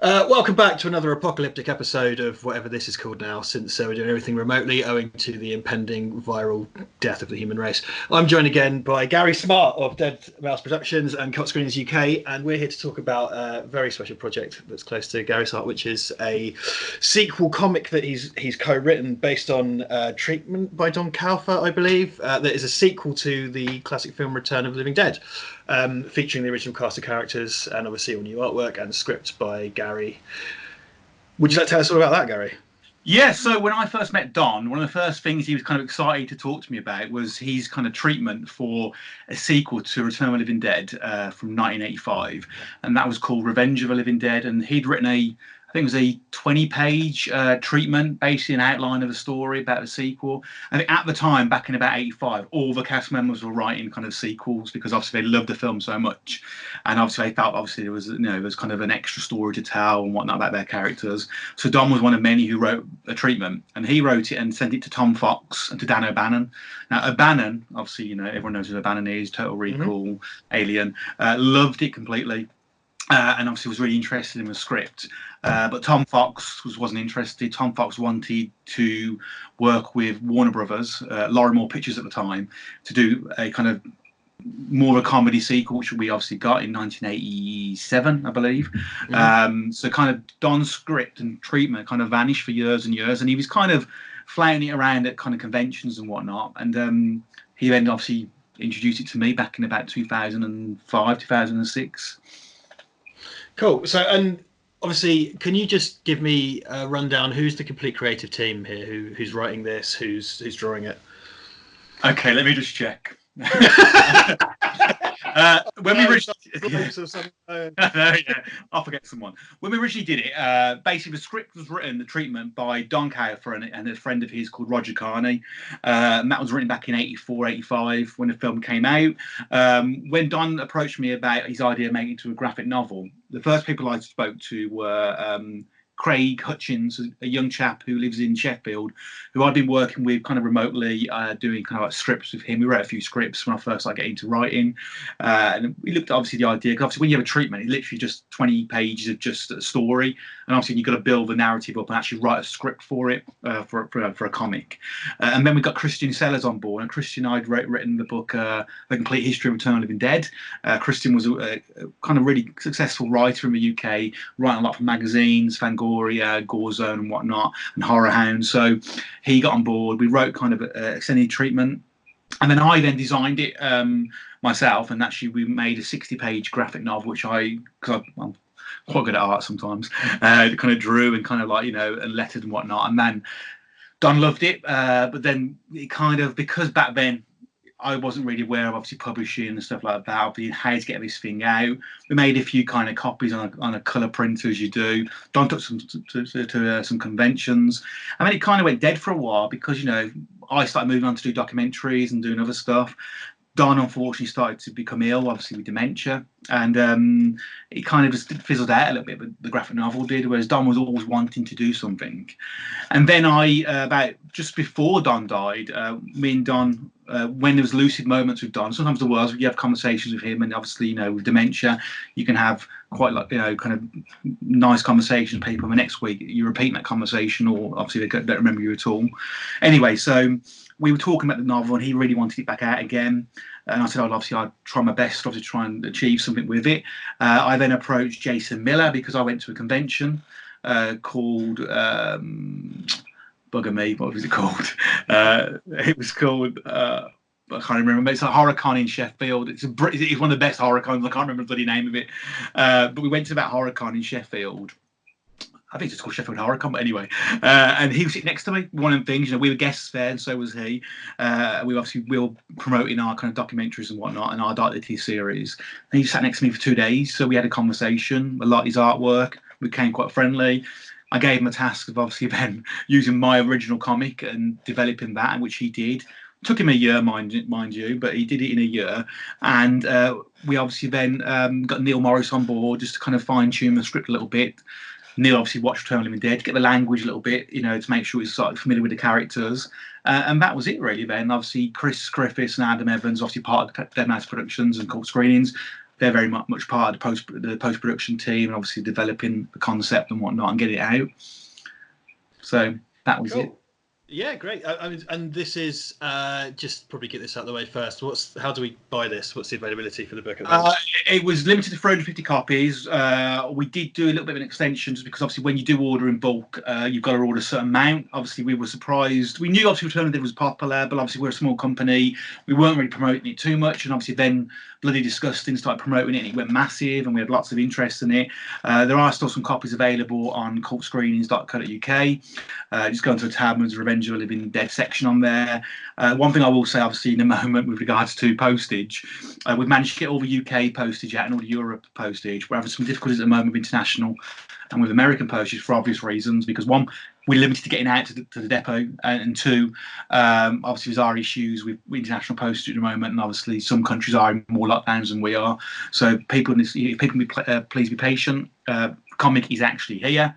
Welcome back to another apocalyptic episode of whatever this is called now, since we're doing everything remotely owing to the impending viral death of the human race. I'm joined again by Gary Smart of Dead Mouse Productions and Cut Screenings UK, and we're here to talk about a very special project that's close to Gary's heart, which is a sequel comic that he's co-written based on Treatment by Don Calfa, I believe, that is a sequel to the classic film Return of the Living Dead. Featuring the original cast of characters and obviously all new artwork and script by Gary. Would you like to tell us all about that, Gary? Yeah, so when I first met Don, one of the first things he was kind of excited to talk to me about was his kind of treatment for a sequel to Return of the Living Dead from 1985, and that was called Revenge of the Living Dead, and he'd written I think it was a 20-page treatment, basically an outline of the story about the sequel. I think at the time, back in about 85, all the cast members were writing kind of sequels because obviously they loved the film so much, and obviously they felt there was there was kind of an extra story to tell and whatnot about their characters. So Don was one of many who wrote a treatment, and he wrote it and sent it to Tom Fox and to Dan O'Bannon. Now O'Bannon, obviously everyone knows who O'Bannon is, Total Recall, Alien, loved it completely. And obviously was really interested in the script. But Tom Fox wasn't interested. Tom Fox wanted to work with Warner Brothers, Lorimor Pictures at the time, to do a kind of more of a comedy sequel, which we obviously got in 1987, I believe. So kind of Don's script and treatment kind of vanished for years and years, and he was kind of flouting it around at kind of conventions and whatnot. And he then obviously introduced it to me back in about 2005, 2006. Cool. So, and obviously, can you just give me a rundown? Who's the complete creative team here? Who's writing this? Who's drawing it? Okay, let me just check. When we originally, I'll forget someone. When we originally did it, basically the script was written, the treatment, by Don Calfa and a friend of his called Roger Carney. And that was written back in 84, 85 when the film came out. When Don approached me about his idea of making it into a graphic novel, the first people I spoke to were Craig Hutchins, a young chap who lives in Sheffield, who I'd been working with kind of remotely, doing kind of like scripts with him. We wrote a few scripts when I first started getting into writing. And we looked at obviously the idea, because obviously when you have a treatment, it's literally just 20 pages of just a story. And obviously you've got to build the narrative up and actually write a script for it, for a comic. And then we got Christian Sellers on board. And Christian, I'd written the book, The Complete History of Return of the Living Dead. Christian was a kind of really successful writer in the UK, writing a lot for magazines, Fangoria, Gore Zone and whatnot, and Horror Hound. So he got on board. We wrote kind of extended treatment, and then I then designed it myself. And actually, we made a 60-page graphic novel, which I'm quite good at art sometimes. Kind of drew and kind of like and lettered and whatnot. And then Don loved it, but then it kind of, because back then I wasn't really aware of obviously publishing and stuff like that, how to get this thing out. We made a few kind of copies on a colour printer, as you do. Don took some to some conventions, and then it kind of went dead for a while because I started moving on to do documentaries and doing other stuff. Don unfortunately started to become ill, obviously with dementia, and it kind of just fizzled out a little bit, but the graphic novel did, whereas Don was always wanting to do something. And then about just before Don died, me and Don, when there was lucid moments with Don, sometimes there was, you have conversations with him, and obviously, with dementia, you can have quite like, kind of nice conversations with people. The next week, you repeat that conversation, or obviously they don't remember you at all. Anyway, so we were talking about the novel, and he really wanted it back out again. And I said, I'd try my best, obviously, to try and achieve something with it. I then approached Jason Miller because I went to a convention called Bugger Me. What was it called? It was called I can't remember. It's a HorrorCon in Sheffield. It's one of the best HorrorCons. I can't remember the bloody name of it. But we went to that HorrorCon in Sheffield. I think it's called Sheffield HorrorCon, but anyway. And he was sitting next to me. One of the things, we were guests there, and so was he. We were promoting our kind of documentaries and whatnot, and our Dark Tea series. And he sat next to me for 2 days, so we had a conversation. I liked his artwork. We became quite friendly. I gave him a task of obviously then using my original comic and developing that, which he did. Took him a year, mind you, but he did it in a year. And we obviously then got Neil Morris on board just to kind of fine-tune the script a little bit. Neil obviously watched Return of the Living Dead, get the language a little bit, to make sure he's sort of familiar with the characters. And that was it, really, then. Obviously, Chris Griffiths and Adam Evans, obviously part of Dead Mouse Productions and Cult Screenings, they're very much part of the post production team, and obviously developing the concept and whatnot and getting it out. So that was it. Yeah, great. And this is just probably get this out of the way first. How do we buy this? What's the availability for the book? It was limited to 450 copies. We did do a little bit of an extension just because obviously when you do order in bulk, you've got to order a certain amount. Obviously, we were surprised. We knew obviously Alternative was popular, but obviously we're a small company. We weren't really promoting it too much, and obviously then Bloody Disgusting started promoting it, and it went massive, and we had lots of interest in it. There are still some copies available on cultscreenings.co.uk. Just go into a tab and there's a Revenge of the Living Dead section on there. One thing I will say, obviously, in a moment with regards to postage, we've managed to get all the UK postage out and all the Europe postage. We're having some difficulties at the moment with international and with American postage for obvious reasons, because one, we're limited to getting out to the depot, and two, obviously there's our issues with international postage at the moment, and obviously some countries are in more lockdowns than we are. So people please be patient. Comic is actually here.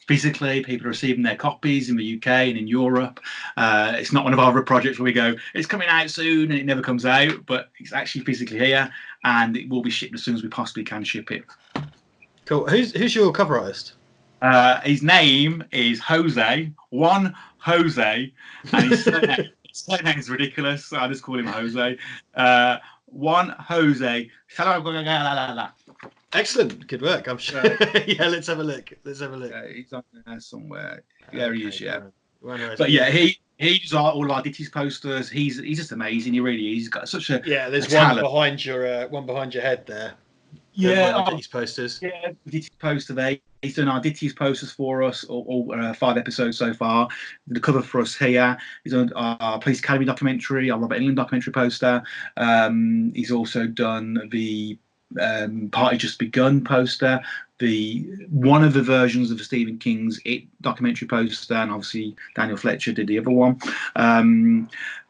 Physically, people are receiving their copies in the UK and in Europe. It's not one of our other projects where we go, it's coming out soon, and it never comes out, but it's actually physically here, and it will be shipped as soon as we possibly can ship it. Cool. Who's your cover artist? His name is Jose, Jose, and his surname is ridiculous, so I just call him Jose. Jose. Excellent, good work. I'm sure. Yeah, let's have a look. He's on there somewhere. There he is. Yeah. But yeah, he does all of our Ditty's posters. He's just amazing. He really is. He's got such a there's one behind your head there. Yeah, Ditty's posters. Yeah, Ditty's poster there. He's done our Ditty's posters for us, all 5 episodes so far. The cover for us here. He's done our Police Academy documentary, our Robert Englund documentary poster. He's also done the Party Just Begun poster, one of the versions of Stephen King's It documentary poster, and obviously Daniel Fletcher did the other one.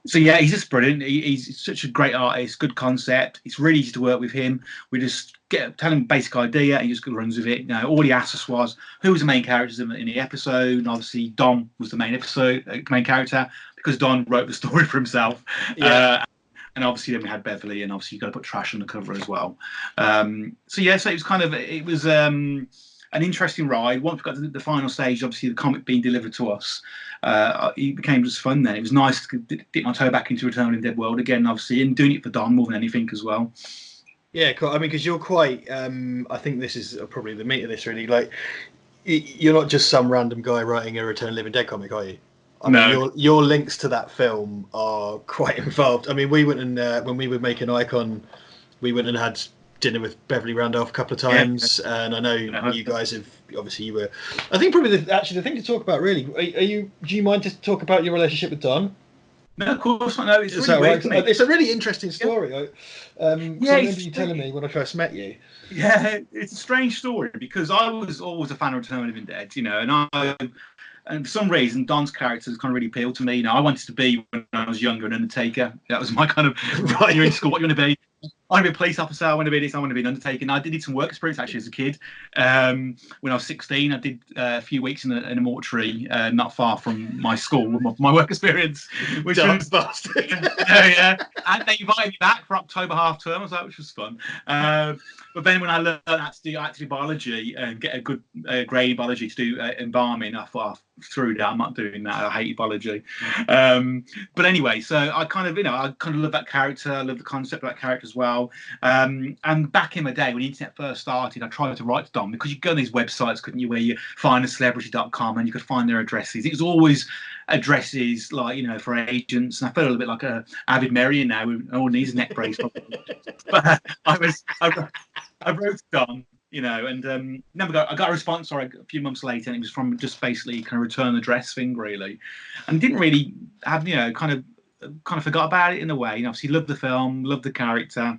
So yeah, he's just brilliant. He's such a great artist, good concept. It's really easy to work with him. We just tell him a basic idea, and he just runs with it. All he asked us was who was the main characters in the episode, and obviously Don was the main character, because Don wrote the story for himself. Yeah. And obviously then we had Beverly, and obviously you've got to put Trash on the cover as well. So it was an interesting ride. Once we got to the final stage, obviously the comic being delivered to us, it became just fun then. It was nice to dip my toe back into Return of the Dead world again, obviously, and doing it for Don more than anything as well. Yeah, cool. I mean, because you're quite, I think this is probably the meat of this really, like, you're not just some random guy writing a Return of the Living Dead comic, are you? I mean, your links to that film are quite involved. I mean, we went and when we were making Icon, we went and had dinner with Beverly Randolph a couple of times, and I know you guys have obviously you were. I think probably the thing to talk about really. Do you mind to talk about your relationship with Don? No, of course not. No, it's really weird, right? It's a really interesting story. I remember you telling me when I first met you. Yeah, it's a strange story because I was always a fan of Return of the Living Dead, and for some reason, Don's character has kind of really appealed to me. I wanted to be, when I was younger, an Undertaker. That was my kind of, right, you're in school, what do you want to be? I want to be a police officer, I want to be this, I want to be an Undertaker. And I did some work experience, actually, as a kid. When I was 16, I did a few weeks in a mortuary not far from my school, my work experience. Which was bastard. Yeah. And they invited me back for October half term, which was fun. But then when I learned how to do biology and get a good grade in biology to do embalming, I thought, through that, I'm not doing that. I hate biology. But anyway, so I kind of love that character. I love the concept of that character as well. And back in the day when the internet first started, I tried to write to Don because you could go on these websites, couldn't you, where you find a celebrity.com and you could find their addresses. It was always addresses like, for agents. And I felt a little bit like a avid Marion now who needs a neck brace. But I wrote to Don. And never got. I got a response a few months later, and it was from just basically kind of return address thing, really, and didn't really have kind of forgot about it in a way. Obviously, loved the film, loved the character.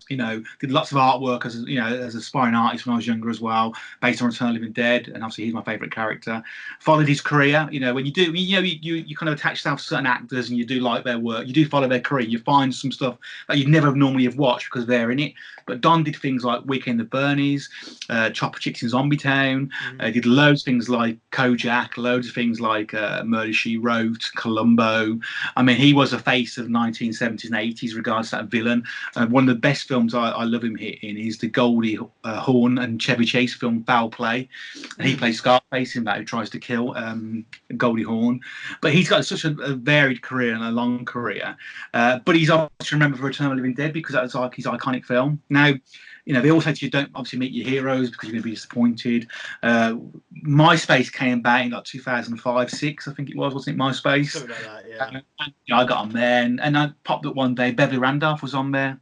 Did lots of artwork as as an aspiring artist when I was younger as well, based on Return of the Living Dead, and obviously he's my favourite character. Followed his career. When you do, you kind of attach yourself to certain actors and you do like their work. You do follow their career. You find some stuff that you'd never normally have watched because they're in it. But Don did things like Weekend at Bernie's, Chopper Chicks in Zombie Town. Did loads of things like Kojak, loads of things like Murder, She Wrote, Columbo. I mean, he was a face of 1970s and 80s regards to that villain. One of the best films I love him in is the Goldie Hawn and Chevy Chase film Foul Play, and he plays Scarface in that, who tries to kill Goldie Hawn. But he's got such a varied career and a long career. But he's obviously remembered for Return of the Living Dead because that was like his iconic film. Now, you know, they all say to you, don't obviously meet your heroes because you're going to be disappointed. MySpace came back in like 2005, 6, I think it was, wasn't it? MySpace. Something like that, yeah. And, you know, I got on there, and I popped up one day. Beverly Randolph was on there,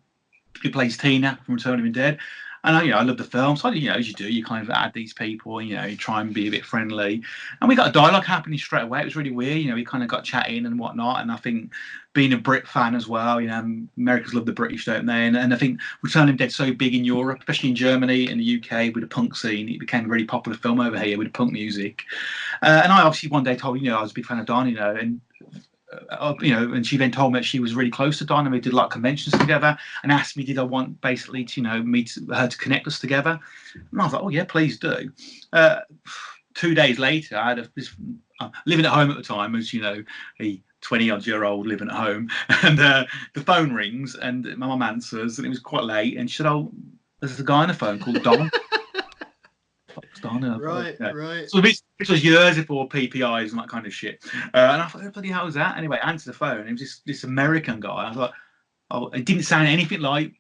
who plays Tina from Return of the Living Dead. And I love the film. So, you know, as you do, you kind of add these people, you know, you try and be a bit friendly. And we got a dialogue happening straight away. It was really weird. You know, we kind of got chatting and whatnot. And I think being a Brit fan as well, you know, Americans love the British, don't they? And I think Return of the Dead so big in Europe, especially in Germany and the UK with the punk scene. It became a very popular film over here with the punk music. And I obviously one day told, you know, I was a big fan of Don, you know, and you know, and she then told me that she was really close to Don, and we did a lot of conventions together, and asked me did I want basically to, you know, her to connect us together. And I was like, oh yeah, please do. 2 days later, I had this living at home at the time, as you know, a 20-odd-year-old living at home, and the phone rings, and my mum answers, and it was quite late, and she said, oh, there's a guy on the phone called Don. Right, right. So this was years before PPIs and that kind of shit. And I thought, oh, bloody hell was that? Anyway, I answered the phone. And it was this American guy. I thought, oh, it didn't sound anything like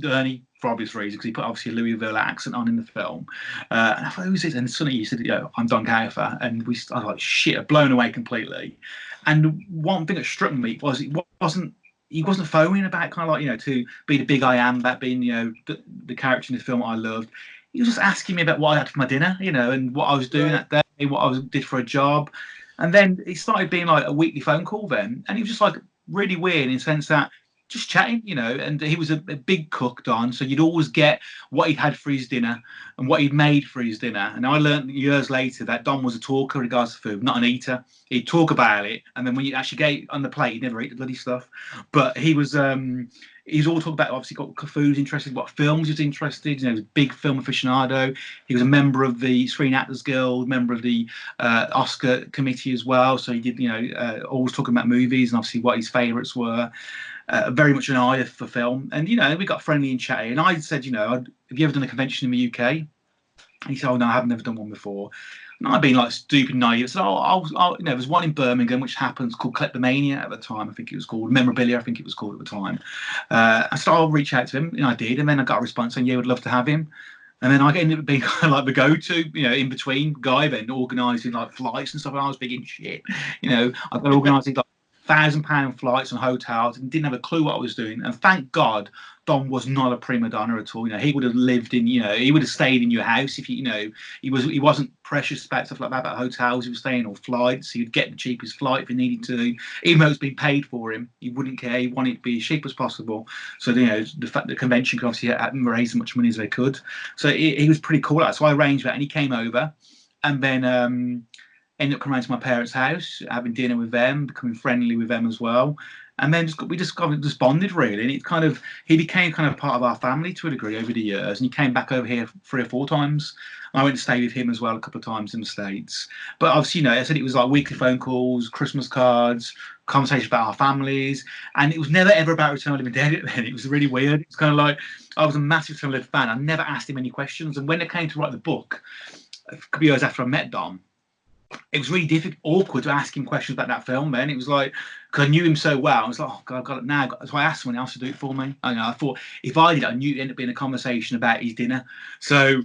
Ernie for obvious reasons, because he put obviously a Louisville accent on in the film. And I thought, who's this? And suddenly he said, I'm Don Calfa. And I was like, shit, blown away completely. And one thing that struck me was he wasn't phoning about kind of like, you know, to be the big I am, about being, you know, the character in the film I loved. He was just asking me about what I had for my dinner, you know, and what I was doing that day, what I did for a job. And then it started being like a weekly phone call then. And he was just like really weird in the sense that just chatting, you know, and he was a big cook, Don. So you'd always get what he'd had for his dinner and what he'd made for his dinner. And I learned years later that Don was a talker in regards to food, not an eater. He'd talk about it. And then when you actually get it on the plate, he'd never eat the bloody stuff. But he was... He's all talking about, obviously, got food interested, what films he was interested. You know, he was a big film aficionado. He was a member of the Screen Actors Guild, member of the Oscar committee as well. So he did, you know, always talking about movies and obviously what his favourites were. Very much an eye for film. And, you know, we got friendly and chatty. And I said, you know, have you ever done a convention in the UK? And he said, oh, no, I have never done one before. And I'd been like stupid naive. So I'll you know, there's one in Birmingham which happens called Kleptomania at the time. I think it was called Memorabilia. I think it was called at the time. I said I'll reach out to him, and I did. And then I got a response saying, "Yeah, would love to have him." And then I ended up being kind of like the go-to, you know, in between guy then organising like flights and stuff. And I was big in shit, you know. I've been organising like £1,000 flights and hotels, and didn't have a clue what I was doing. And thank God, Don was not a prima donna at all. You know, he would have lived in, you know, he would have stayed in your house if you know, he wasn't precious about stuff like that, about hotels. He was staying on flights. He would get the cheapest flight if he needed to, even though it's been paid for him. He wouldn't care. He wanted it to be as cheap as possible. So, you know, the fact the convention could obviously raise as much money as they could. So he was pretty cool. So I arranged that, and he came over, and then ended up coming around to my parents' house, having dinner with them, becoming friendly with them as well. And then we just bonded really, and he became kind of part of our family to a degree over the years. And he came back over here 3 or 4 times. I went to stay with him as well a couple of times in the States. But obviously, you know, I said it was like weekly phone calls, Christmas cards, conversations about our families, and it was never ever about Return of the Living Dead. Then it was really weird. It's kind of like I was a massive Return of the Living fan. I never asked him any questions, and when it came to write the book, a couple of years after I met Dom, it was really awkward to ask him questions about that film. Then it was like, because I knew him so well, I was like, oh God, I got it now. So I asked someone else to do it for me. I thought if I did it, I knew it'd end up being a conversation about his dinner. So,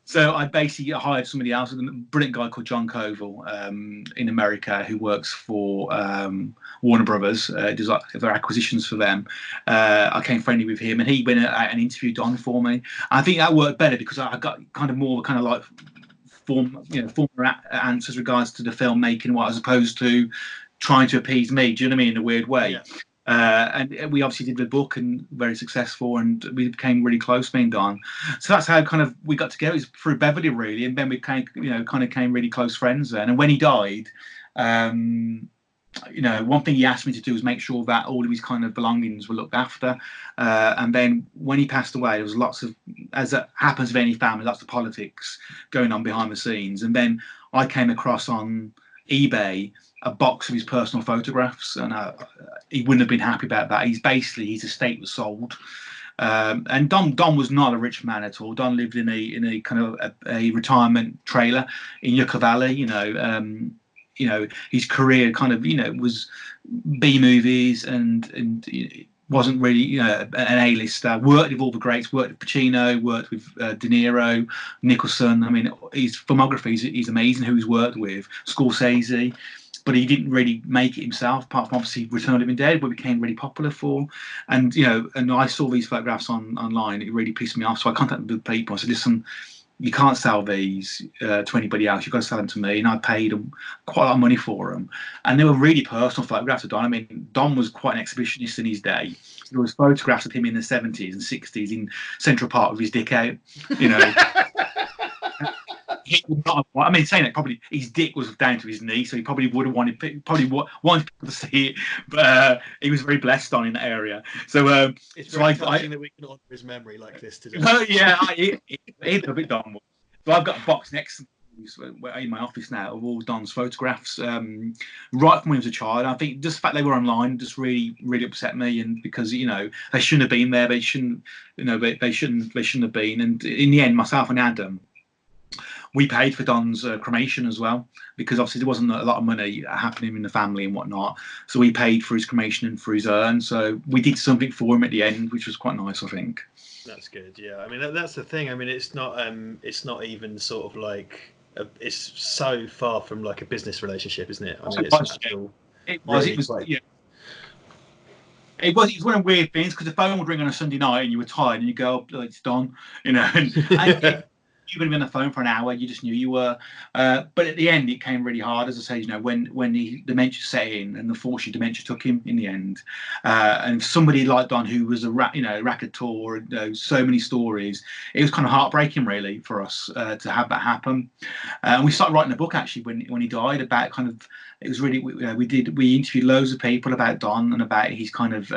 so I basically hired somebody else, a brilliant guy called John Koval in America, who works for Warner Brothers, does like their acquisitions for them. I came friendly with him, and he went out and interviewed Don for me. I think that worked better because I got kind of more kind of like former answers regards to the filmmaking, as opposed to trying to appease me. Do you know what I mean? In a weird way. Yeah. And we obviously did the book, and very successful, and we became really close, me and Don. So that's how kind of we got together, is through Beverly really, and then we came, became really close friends then. And when he died, one thing he asked me to do was make sure that all of his kind of belongings were looked after. And then when he passed away, there was lots of, as it happens with any family, lots of politics going on behind the scenes. And then I came across on eBay a box of his personal photographs, and he wouldn't have been happy about that. His estate was sold, And Don was not a rich man at all. Don lived in a kind of a retirement trailer in Yucca Valley. His career kind of was B movies and wasn't really an A-lister. Worked with all the greats. Worked with Pacino. Worked with De Niro, Nicholson. I mean, his filmography is amazing. Who he's worked with, Scorsese. But he didn't really make it himself, apart from obviously Return of the Living Dead, where he became really popular for. And and I saw these photographs online. It really pissed me off. So I contacted the people. I said, listen, you can't sell these to anybody else. You've got to sell them to me. And I paid them quite a lot of money for them. And they were really personal photographs of Don. I mean, Don was quite an exhibitionist in his day. There was photographs of him in the 70s and 60s in Central Park with his dick out, He would not have, saying that, probably his dick was down to his knee, so he probably would have wanted people to see it. But he was very blessed in that area. So it's very touching that we can honour his memory like this today. He's a bit Don. So I've got a box next to me in my office now of all Don's photographs, right from when he was a child. I think just the fact they were online just really, really upset me, and because they shouldn't have been there. They shouldn't have been. And in the end, myself and Adam, we paid for Don's cremation as well, because obviously there wasn't a lot of money happening in the family and whatnot. So we paid for his cremation and for his urn. So we did something for him at the end, which was quite nice, I think. That's good. Yeah, I mean that's the thing. I mean it's not even sort of like it's so far from like a business relationship, isn't it? I mean it was one of the weird things, because the phone would ring on a Sunday night and you were tired and you go, oh, it's Don, and you would have been on the phone for an hour. You just knew you were. But at the end, it came really hard, as I say. When the dementia set in, and unfortunately, dementia took him in the end. And somebody like Don, who was a raconteur, so many stories, it was kind of heartbreaking, really, for us to have that happen. And we started writing a book actually when he died, about kind of. It was really we interviewed loads of people about Don and about his kind of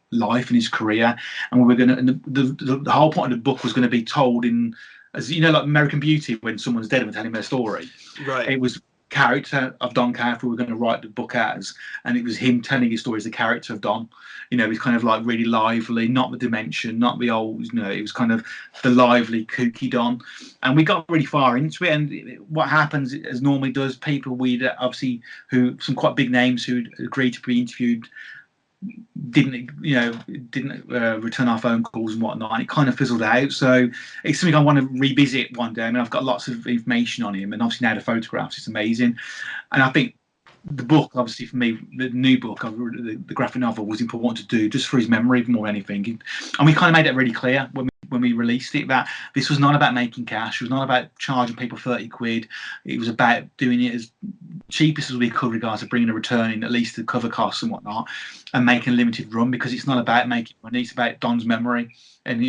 life and his career, and we were going to. The whole point of the book was going to be told in. As like American Beauty, when someone's dead and we're telling their story. Right. It was character of Don Calfa we were going to write the book as, and it was him telling his story as the character of Don. He's kind of like really lively, not the dimension, not the old. It was kind of the lively, kooky Don. And we got really far into it. And what happens, as normally does, people obviously some quite big names who agreed to be interviewed didn't return our phone calls and whatnot, and it kind of fizzled out. So it's something I want to revisit one day. I mean, I've got lots of information on him, and obviously now the photographs, it's amazing. And I think the book, obviously for me, the new book, the graphic novel, was important to do just for his memory more than anything. And we kind of made it really clear when we released it that this was not about making cash. It was not about charging people 30 quid. It was about doing it as cheapest as we could, regards to bringing a return in, at least to cover costs and whatnot, and making a limited run, because it's not about making money. It's about Don's memory, and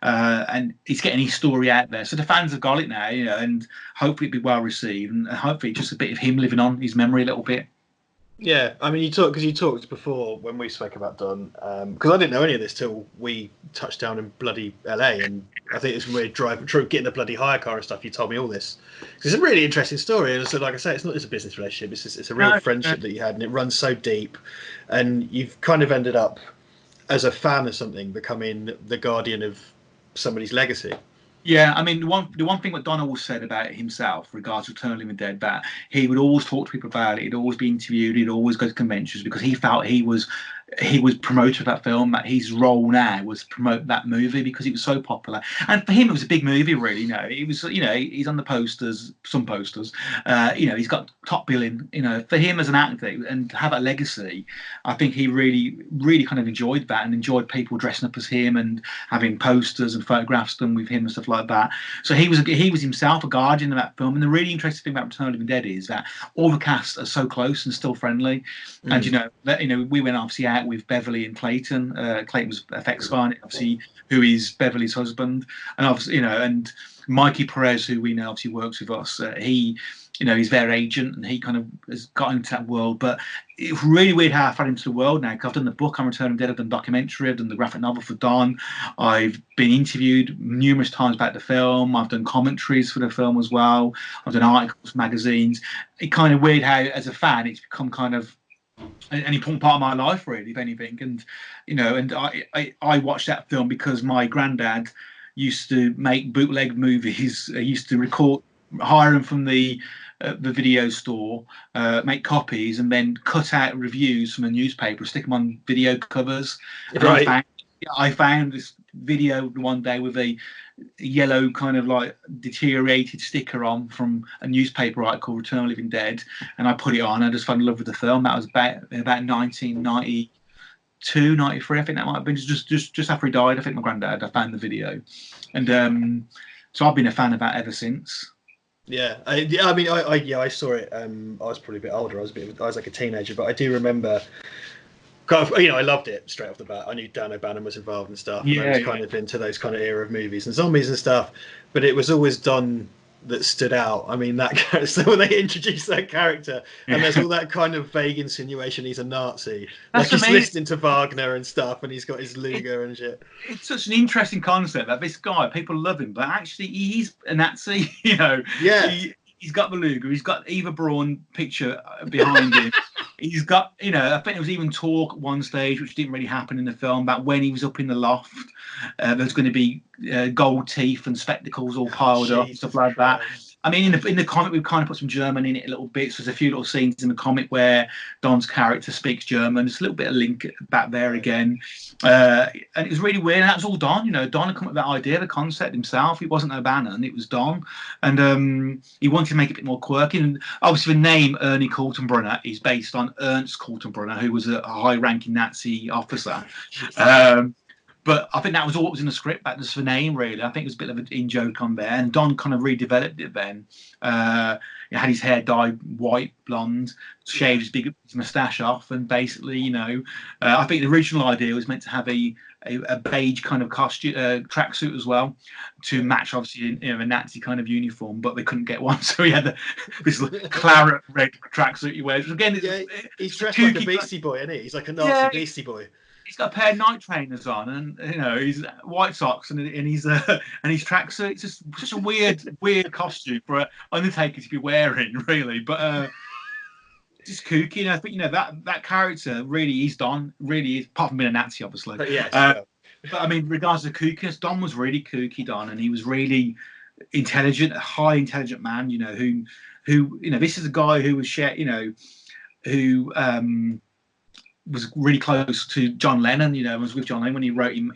and it's getting his story out there. So the fans have got it now, and hopefully it'll be well received, and hopefully just a bit of him living on his memory a little bit. Yeah, I mean, you talked before when we spoke about Don, because I didn't know any of this till we touched down in bloody LA, and I think it's when we were getting the bloody hire car and stuff. You told me all this. It's a really interesting story, and so like I say, it's not just a business relationship; it's a real friendship that you had, and it runs so deep, and you've kind of ended up as a fan of something becoming the guardian of somebody's legacy. Yeah, I mean, the one thing that Don always said about himself, regards to Return of the Living Dead, that he would always talk to people about it. He'd always be interviewed. He'd always go to conventions, because he felt he was promoter of that film. That his role now was promote that movie, because it was so popular. And for him, it was a big movie, really. It was, he's on the posters, some posters. He's got top billing. For him as an actor, and to have a legacy, I think he really, really kind of enjoyed that, and enjoyed people dressing up as him and having posters and photographs done with him and stuff like that. So he was himself a guardian of that film. And the really interesting thing about Return of the Living Dead is that all the cast are so close and still friendly. And we went obviously out with Beverly and Clayton. Clayton was effects guy, obviously, who is Beverly's husband, and obviously and Mikey Perez, who we know obviously works with us. He's their agent, and he kind of has got into that world. But it's really weird how I fell into the world now, because I've done the book on Return of the Dead, I've done documentary, I've done the graphic novel for Don, I've been interviewed numerous times about the film, I've done commentaries for the film as well, I've done articles, magazines. It's kind of weird how, as a fan, it's become kind of an important part of my life, really, if anything. And and I watched that film because my granddad used to make bootleg movies. He used to hire them from the video store, make copies, and then cut out reviews from a newspaper, stick them on video covers. And Right. I found this video one day with a yellow kind of like deteriorated sticker on from a newspaper article, Return of the Living Dead, and I put it on. I just fell in love with the film. That was about 1992, 93. I think that might have been just after he died. I think my granddad. I found the video, and so I've been a fan of that ever since. Yeah, I saw it. I was probably a bit older. I was like a teenager, but I do remember. I loved it straight off the bat. I knew Dan O'Bannon was involved and stuff. And I was kind of into those kind of era of movies and zombies and stuff. But it was always Don that stood out. I mean, that character. So when they introduced that character, and there's all that kind of vague insinuation he's a Nazi, like he's listening to Wagner and stuff, and he's got his Luger and shit. It's such an interesting concept that this guy, people love him, but actually he's a Nazi. Yeah. He's got the Luger. He's got Eva Braun picture behind him. He's got, I think there was even talk at one stage, which didn't really happen in the film, about when he was up in the loft, there's going to be gold teeth and spectacles all piled up, stuff like that. I mean, in the comic, we've kind of put some German in it a little bit. So there's a few little scenes in the comic where Don's character speaks German. There's a little bit of link back there again. And it was really weird. And that was all Don. Don had come up with that idea, the concept himself. It wasn't O'Bannon, it was Don. And he wanted to make it a bit more quirky. And obviously, the name Ernie Kaltenbrunner is based on Ernst Kaltenbrunner, who was a high-ranking Nazi officer. But I think that was all that was in the script. That was the name, really. I think it was a bit of an in-joke on there. And Don kind of redeveloped it then. He had his hair dyed white, blonde, shaved his moustache off. And basically, I think the original idea was meant to have a beige kind of costume, tracksuit as well, to match, obviously, a Nazi kind of uniform. But they couldn't get one. So he had this claret red tracksuit he wears. Again, he's dressed like a Beastie Boy, isn't he? He's like a Nazi Beastie Boy. He's got a pair of night trainers on, and he's white socks, and he's tracksuit. It's just such a weird costume for an Undertaker to be wearing, really. But just kooky. And I think that character really is Don. Really is, apart from being a Nazi, obviously. But yes. But I mean, regards to kookiness, Don was really kooky, Don, and he was really intelligent, a high intelligent man. Who this is a guy who was who was really close to John Lennon, was with John Lennon when he wrote him,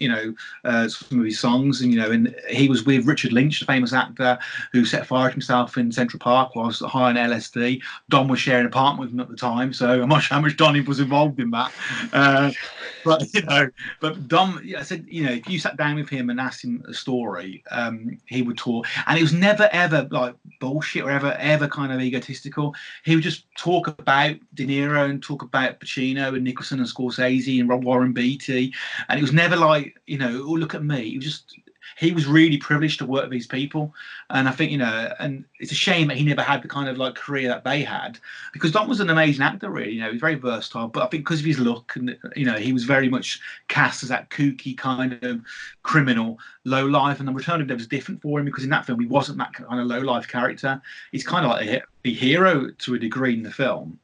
some of his songs, and he was with Richard Lynch, the famous actor who set fire to himself in Central Park whilst high on LSD. Don was sharing an apartment with him at the time, so I'm not sure how much Don was involved in that. But Don, I said, if you sat down with him and asked him a story, he would talk, and it was never ever like bullshit or ever kind of egotistical. He would just talk about De Niro and talk about Pacino and Nicholson and Scorsese and Warren Beatty, and it was never like, oh, look at me. He was really privileged to work with these people, and I think and it's a shame that he never had the kind of like career that they had, because Don was an amazing actor, really. He was very versatile, but I think because of his look, and he was very much cast as that kooky kind of criminal, low life. And the Return of the Dead was different for him, because in that film he wasn't that kind of low life character. He's kind of like the hero to a degree in the film,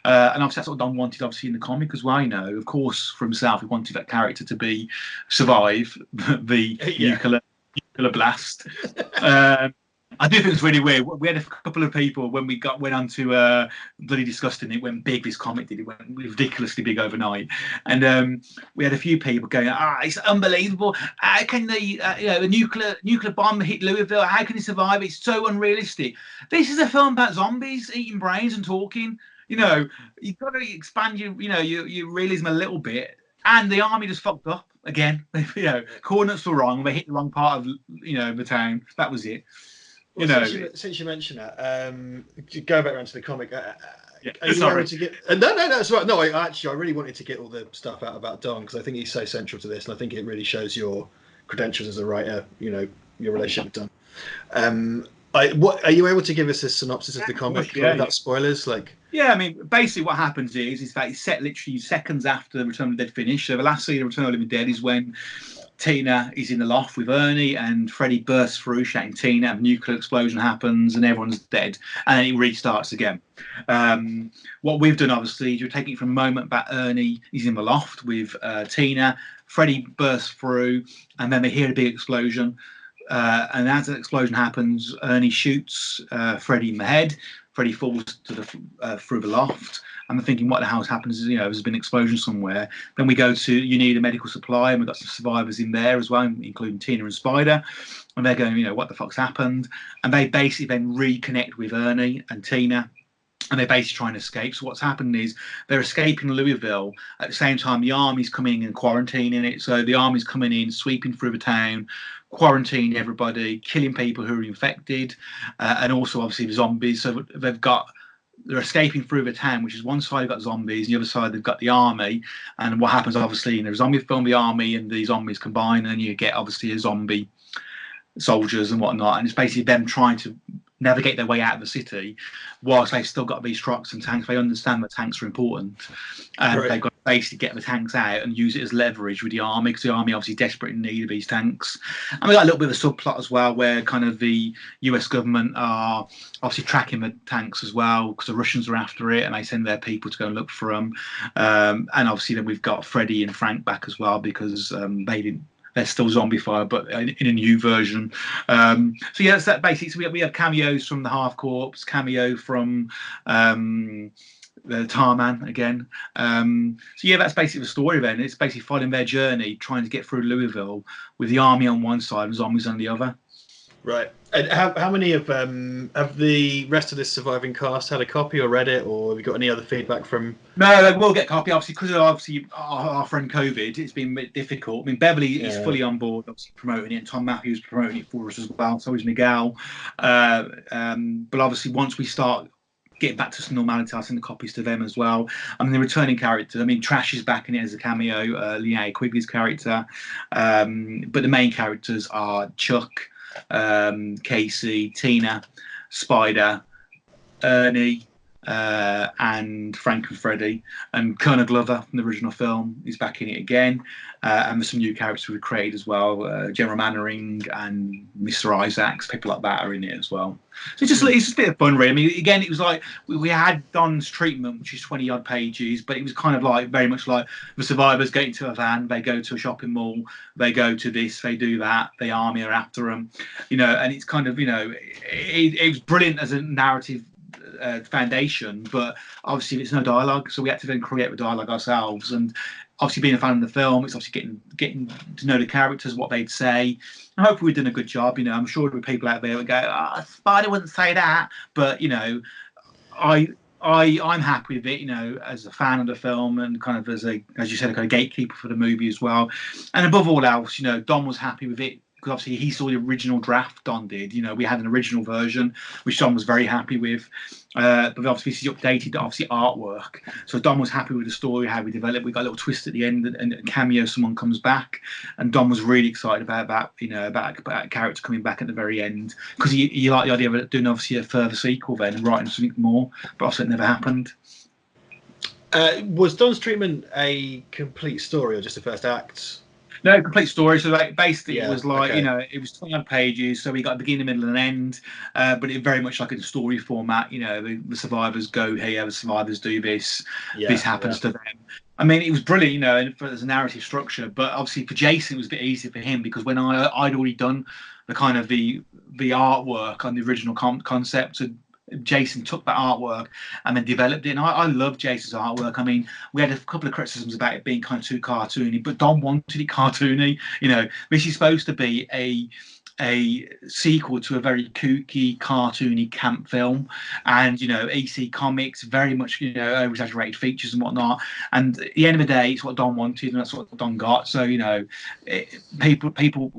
and obviously that's what Don wanted, obviously, in the comic as well. Of course, for himself, he wanted that character to survive the nuclear blast. I do think it's really weird. We had a couple of people when we went on to Bloody Disgusting. It went big. This comic did. It went ridiculously big overnight, and we had a few people going, it's unbelievable. How can the nuclear bomb hit Louisville? How can he survive? It's so unrealistic. This is a film about zombies eating brains and talking. You've got to expand your realism a little bit. And the army just fucked up again. Coordinates were wrong. They hit the wrong part of the town. That was it. Since you mentioned that, go back around to the comic. Are you sorry. able to get? No, that's right. No, I really wanted to get all the stuff out about Don, because I think he's so central to this, and I think it really shows your credentials as a writer. Your relationship with Don. Are you able to give us a synopsis of the comic without spoilers? Yeah, I mean, basically what happens is that it's set literally seconds after the Return of the Dead finished. So the last scene of Return of the Living Dead is when Tina is in the loft with Ernie, and Freddie bursts through shouting Tina, a nuclear explosion happens, and everyone's dead, and then it restarts again. What we've done, obviously, is we're taking it from a moment back. Ernie is in the loft with Tina. Freddie bursts through, and then they hear a big explosion. And as the explosion happens, Ernie shoots Freddie in the head. Freddie falls to through the loft. I'm thinking, what the hell's happened? There's been an explosion somewhere. Then we go to You Need a Medical Supply, and we've got some survivors in there as well, including Tina and Spider. And they're going, what the fuck's happened? And they basically then reconnect with Ernie and Tina, and they're basically trying to escape. So what's happened is they're escaping Louisville. At the same time, the army's coming in and quarantining it. So the army's coming in, sweeping through the town, quarantining everybody, killing people who are infected, and also obviously the zombies. So they're escaping through the town, which is one side they've got zombies, and the other side they've got the army. And what happens, obviously, in the zombie film, the army and the zombies combine, and you get obviously a zombie soldiers and whatnot. And it's basically them trying to navigate their way out of the city whilst they've still got these trucks and tanks. They understand that tanks are important, and they've got to basically get the tanks out and use it as leverage with the army, because the army obviously desperate in need of these tanks. And we got a little bit of a subplot as well, where kind of the US government are obviously tracking the tanks as well, because the Russians are after it, and they send their people to go and look for them. And obviously then we've got Freddie and Frank back as well, because they're still zombified, but in a new version. So yeah, that's that basically. So we have cameos from the Half Corpse, cameo from the Tarman again. So yeah, that's basically the story then. It's basically following their journey, trying to get through Louisville with the army on one side and zombies on the other. Right. And how many of have the rest of this surviving cast had a copy or read it, or have you got any other feedback from? No, they will get a copy, obviously, because of our friend COVID. It's been a bit difficult. I mean, Beverly is fully on board, obviously promoting it, and Tom Matthews promoting it for us as well. So is Miguel. But obviously, once we start getting back to some normality, I'll send the copies to them as well. I mean, the returning characters. I mean, Trash is back in it as a cameo. Linnea Quigley's character, but the main characters are Chuck, Casey, Tina, Spider, Ernie, and Frank and Freddie, and Colonel Glover from the original film is back in it again, and there's some new characters we've created as well. General Mannering and Mr. Isaacs, people like that are in it as well. So it's just a bit of fun, really. I mean, again, it was like we had Don's treatment, which is 20 odd pages, but it was kind of like very much like the survivors get into a van, they go to a shopping mall, they go to this, they do that, the army are after them, and it's kind of it was brilliant as a narrative foundation, but obviously it's no dialogue, so we had to then create the dialogue ourselves. And obviously being a fan of the film, it's obviously getting to know the characters, what they'd say. I hope we've done a good job. I'm sure there were people out there who would go, Spider wouldn't say that, but I'm happy with it, as a fan of the film, and kind of as you said, a kind of gatekeeper for the movie as well. And above all else, Don was happy with it, because obviously he saw the original draft. Don did. We had an original version, which Don was very happy with. But obviously this is updated, obviously artwork. So Don was happy with the story, how we developed. We got a little twist at the end, and a cameo, someone comes back, and Don was really excited about that. About a character coming back at the very end, because he liked the idea of doing obviously a further sequel then and writing something more. But obviously it never happened. Was Don's treatment a complete story or just the first act? No, complete story. So basically it was like, it was 20 pages. So we got a beginning, middle and end, but it very much like a story format. The survivors go here, the survivors do this, this happens to them. I mean, it was brilliant, as a narrative structure, but obviously for Jason, it was a bit easier for him, because when I'd already done the kind of the artwork on the original concept, so Jason took that artwork and then developed it, and I love Jason's artwork. I mean, we had a couple of criticisms about it being kind of too cartoony, but Don wanted it cartoony. This is supposed to be a sequel to a very kooky, cartoony camp film, and EC Comics very much over exaggerated features and whatnot. And at the end of the day, it's what Don wanted, and that's what Don got. So people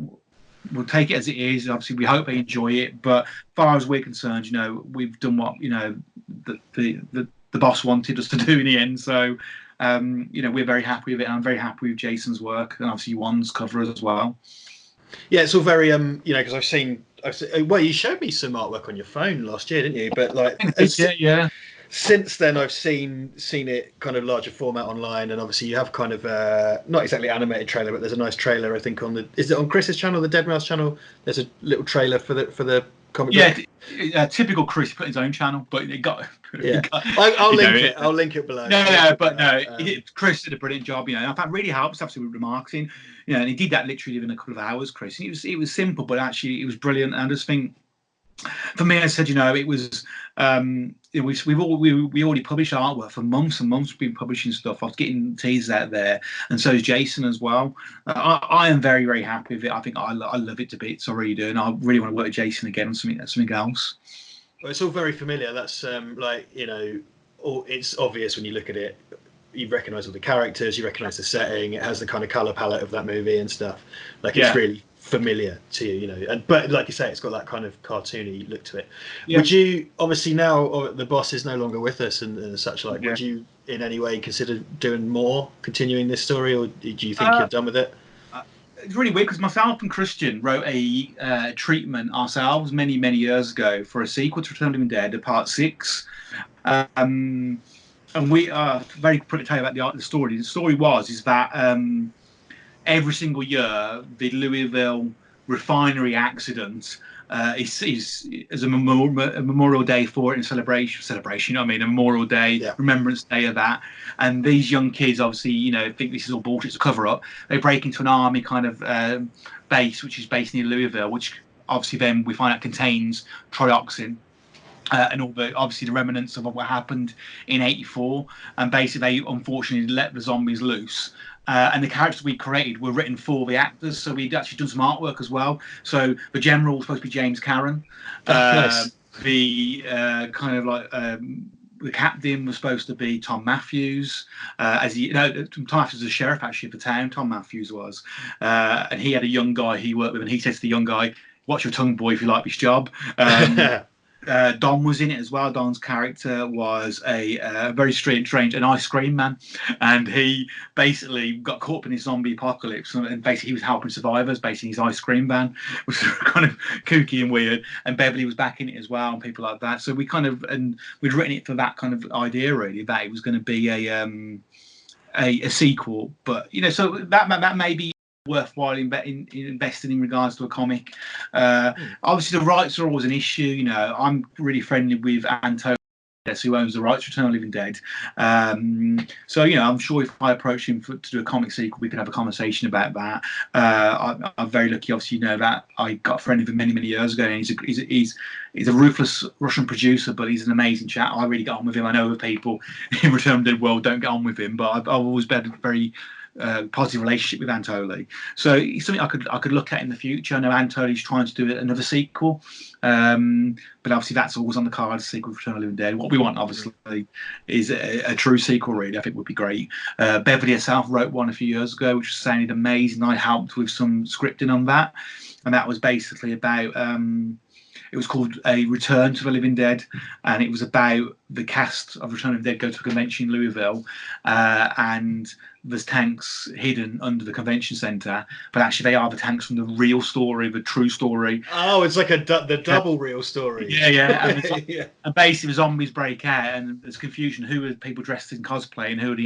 we'll take it as it is. Obviously, we hope they enjoy it. But as far as we're concerned, we've done what the boss wanted us to do in the end. So we're very happy with it, and I'm very happy with Jason's work, and obviously Juan's cover as well. Yeah, it's all very because I've seen. Well, you showed me some artwork on your phone last year, didn't you? But like, yeah. since then I've seen it kind of larger format online, and obviously you have kind of not exactly animated trailer, but there's a nice trailer I think is it on Chris's channel, the Dead Mouse channel? There's a little trailer for the comic book. Typical Chris put his own channel, but it got. Yeah, I'll link it. I'll link it below. Chris did a brilliant job. In fact, really helps obviously with the marketing. And he did that literally within a couple of hours, Chris. And it was simple, but actually it was brilliant. And I just think, for me, I said, it was. We already published artwork for months and months. We've been publishing stuff. I was getting teasers out there, and so is Jason as well. I am very, very happy with it. I think I love it to bits. I really do, and I really want to work with Jason again on something else. Well, it's all very familiar. That's it's obvious when you look at it. You recognise all the characters, you recognise the setting. It has the kind of colour palette of that movie and stuff. It's really familiar to you, but like you say, it's got that kind of cartoony look to it. Would you, obviously now the boss is no longer with us and such like, would you in any way consider doing more, continuing this story, or do you think you're done with it? It's really weird because myself and Christian wrote a treatment ourselves many years ago for a sequel to Return of the Living Dead, Part 6. And we are very quickly tell you about the story. The story is that every single year the Louisville refinery accident is a memorial day for it, in celebration. A Memorial Day, Remembrance Day of that. And these young kids obviously, think this is all bullshit, it's a cover up. They break into an army kind of base, which is based near Louisville, which obviously then we find out contains trioxin. And all the remnants of what happened in '84, and basically they unfortunately let the zombies loose. And the characters we created were written for the actors, so we'd actually done some artwork as well. So the general was supposed to be James Caron. Nice. The the captain was supposed to be Tom Matthews, Tom Matthews was the sheriff actually of the town. Tom Matthews was, and he had a young guy he worked with, and he said to the young guy, "Watch your tongue, boy, if you like this job." Don was in it as well. Don's character was a very strange, an ice cream man, and he basically got caught up in this zombie apocalypse, and basically he was helping survivors, basically his ice cream van, which was kind of kooky and weird. And Beverly was back in it as well, and people like that. So we'd written it for that kind of idea, really, that it was going to be a sequel. But so that may be worthwhile investing in regards to a comic. Obviously the rights are always an issue. I'm really friendly with Angelo, who owns the rights to Return of the Living Dead. So I'm sure if I approach him to do a comic sequel, we could have a conversation about that. I'm very lucky, obviously, that I got a friend of him many years ago, and he's a ruthless Russian producer, but he's an amazing chap. I really get on with him. I know other people in Return of the Dead world don't get on with him, but I've always been a very positive relationship with Antoli, so it's something I could look at in the future. I know Antoli's trying to do another sequel, but obviously that's always on the card. Sequel for Return of the Living Dead. What we want, obviously, is a true sequel. Really, I think would be great. Beverly herself wrote one a few years ago, which sounded amazing. I helped with some scripting on that, and that was basically about. It was called A Return to the Living Dead, and it was about the cast of Return of the Dead go to a convention in Louisville, and there's tanks hidden under the convention centre, but actually they are the tanks from the real story, the true story. Oh, it's like the double real story. Yeah. And basically the zombies break out, and there's confusion. Who are people dressed in cosplay, and who are the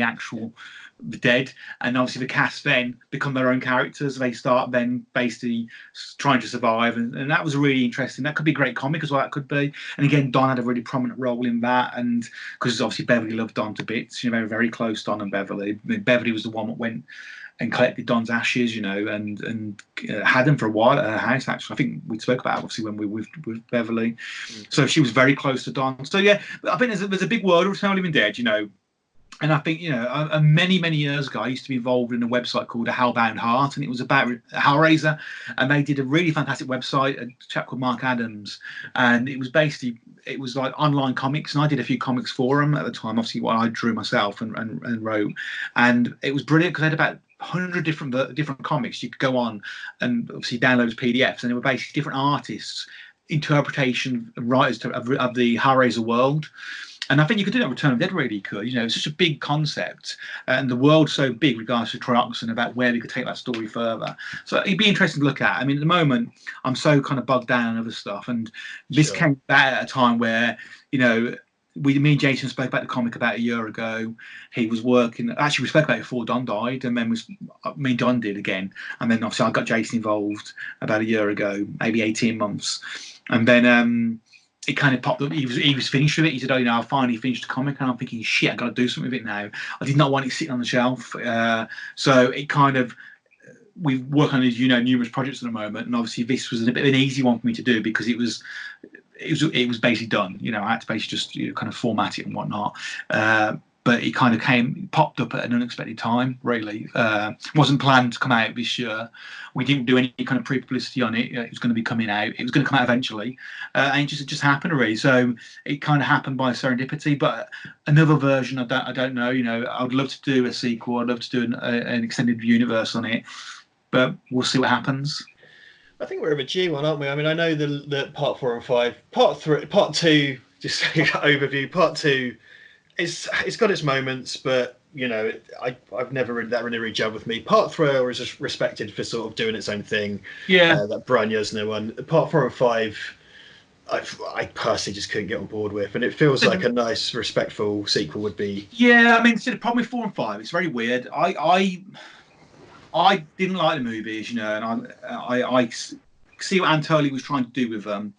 dead? And obviously the cast then become their own characters. They start then basically trying to survive, and that was really interesting. That could be a great comic as well. That could be. And again, Don had a really prominent role in that, and because obviously Beverly loved Don to bits. They were very close, Don and Beverly. Beverly was the one that went and collected Don's ashes, and had them for a while at her house. Actually, I think we spoke about it, obviously when we were with Beverly. So she was very close to Don. So yeah, I think there's a big world of Return of the Living Dead, And I think, many years ago, I used to be involved in a website called A Hellbound Heart, and it was about Hellraiser. And they did a really fantastic website, a chap called Mark Adams. And it was like online comics. And I did a few comics for them at the time, obviously, what I drew myself and wrote. And it was brilliant because they had about 100 different comics. You could go on and obviously download as PDFs, and they were basically different artists' interpretation and writers of the Hellraiser world. And I think you could do that with Return of the Dead, really could. It's such a big concept, and the world's so big regards to trioxin, about where we could take that story further. So it'd be interesting to look at. At the moment, I'm so kind of bogged down on other stuff, and this came back at a time where, me and Jason spoke about the comic about a year ago. He was working. Actually, we spoke about it before Don died, and then me and Don did again. And then obviously I got Jason involved about a year ago, maybe 18 months. And then it kind of popped up. He was finished with it. He said, "Oh, I finally finished the comic." And I'm thinking, "Shit, I got to do something with it now." I did not want it sitting on the shelf. So it kind of. We work on numerous projects at the moment, and obviously this was a bit of an easy one for me to do because it was basically done. I had to basically just kind of format it and whatnot. But it kind of popped up at an unexpected time. Really, wasn't planned to come out this year. We didn't do any kind of pre-publicity on it. It was going to be coming out. It was going to come out eventually, and it just happened really. So it kind of happened by serendipity. But another version, I don't know. I would love to do a sequel. I'd love to do an extended universe on it. But we'll see what happens. I think we're a bit due one, aren't we? I mean, I know the part 4 and 5, part 2. Just overview. Part 2, it's got its moments, but I've never really gelled with me. Part 3 is just respected for sort of doing its own thing. Yeah. That Brian Yuzna one. Part 4 and 5, I personally just couldn't get on board with, and it feels like a nice, respectful sequel would be. Yeah, I mean, the problem with 4 and 5, it's very weird. I didn't like the movies, and I see what Antoli was trying to do with them.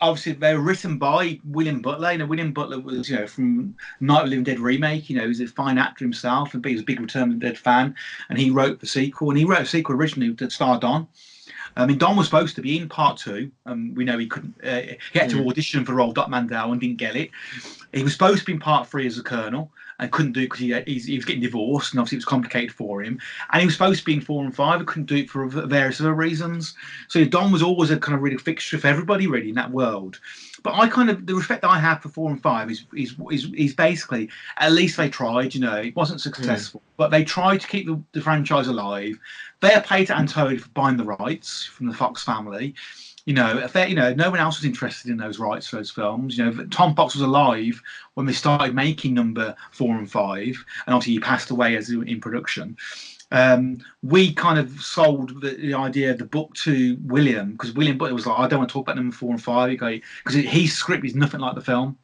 Obviously, they were written by William Butler. William Butler was, from Night of the Living Dead remake. He's a fine actor himself, and he was a big Return of the Dead fan. And he wrote the sequel, and he wrote a sequel originally that starred Don. I mean, Don was supposed to be in part 2. We know he couldn't. He had to audition for the role of Doc Mandel and didn't get it. He was supposed to be in part 3 as a colonel and couldn't do it because he was getting divorced, and obviously it was complicated for him. And he was supposed to be in 4 and 5 and couldn't do it for various other reasons. So Don was always a kind of really fixture for everybody really in that world. But the respect that I have for 4 and 5 is basically, at least they tried. It wasn't successful, but they tried to keep the franchise alive. They are paid to Antoli for buying the rights from the Fox family. No one else was interested in those rights for those films. Tom Fox was alive when they started making number 4 and 5, and obviously he passed away as in production. We kind of sold the idea of the book to William because William Butler was like, "I don't want to talk about number 4 and 5 because his script is nothing like the film.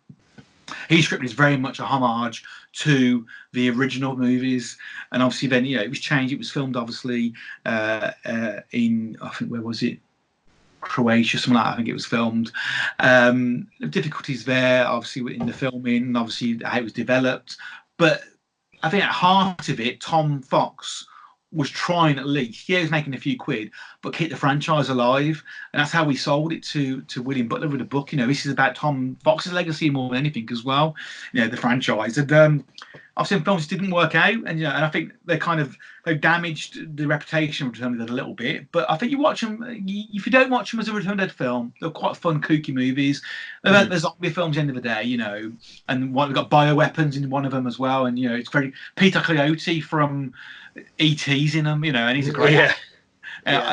His script is very much a homage to the original movies, and obviously then it was changed. It was filmed obviously in, I think, where was it? Croatia, something like that. I think it was filmed. Difficulties there, obviously, in the filming, and obviously how it was developed. But I think at heart of it, Tom Fox was trying at least. He was making a few quid, but keep the franchise alive, and that's how we sold it to William Butler with the book. This is about Tom Fox's legacy more than anything as well. The franchise, and obviously the films didn't work out, and and I think they damaged the reputation of Return of the Dead a little bit. But I think you watch them. If you don't watch them as a Return of the Dead film, they're quite fun, kooky movies. They're zombie films at the end of the day, and we've got bioweapons in one of them as well, and it's very Peter Coyote from E.T.'s in them, and he's a great actor.